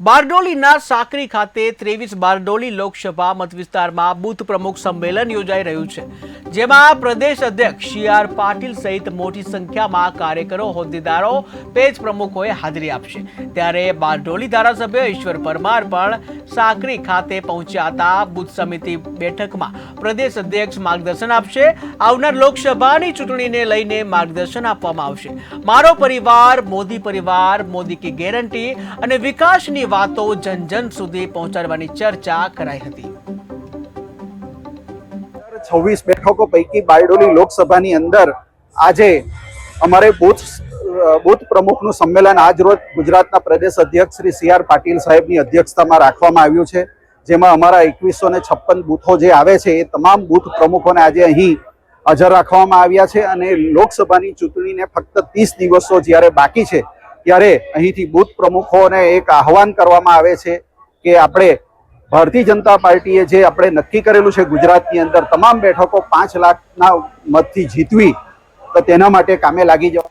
બારડોલીના સાકરી ખાતે 23 બારડોલી લોકસભા મતવિસ્તારમાં બૂથ પ્રમુખ સંમેલન યોજાઈ રહ્યું છે, જેમાં પ્રદેશ અધ્યક્ષ સી.આર. પાટીલ સહિત મોટી સંખ્યામાં કાર્યકરો, હોદ્દેદારો, પેજ પ્રમુખોએ હાજરી આપશે. ત્યારે બારડોલી ધારાસભ્ય ઈશ્વર પરમાર પણ સાકરી ખાતે પહોંચ્યા હતા. બૂથ સમિતિ બેઠકમાં પ્રદેશ અધ્યક્ષ માર્ગદર્શન આપશે. આવનાર લોકસભાની ચૂંટણીને લઈને માર્ગદર્શન આપવામાં આવશે. મારો પરિવાર, મોદી કી ગેરંટી અને વિકાસની વાતો જન જન સુધી પહોંચાડવાની ચર્ચા કરાઈ હતી. 26 બેઠકો પૈકી બારડોલી લોકસભાની અંદર આજે અમારે બૂથ પ્રમુખનું સંમેલન આજ રોજ ગુજરાતના પ્રદેશ અધ્યક્ષ શ્રી સી.આર. પાટીલ સાહેબની અધ્યક્ષતામાં રાખવામાં આવ્યું છે, જેમાં અમારા 2156 બૂથો જે આવે છે એ તમામ બૂથ પ્રમુખોને આજે અહીં હાજર રાખવામાં આવ્યા છે. અને લોકસભાની ચૂંટણીને ફક્ત 30 દિવસો જ્યારે બાકી છે ત્યારે અહીંથી બૂથ પ્રમુખોને એક આહવાન કરવામાં આવે છે કે આપણે ભારતીય જનતા પાર્ટીએ જે આપણે નક્કી કરેલું છે ગુજરાતની અંદર તમામ બેઠકો 5 લાખના મતથી જીતવી, તો તેના માટે કામે લાગી જવા.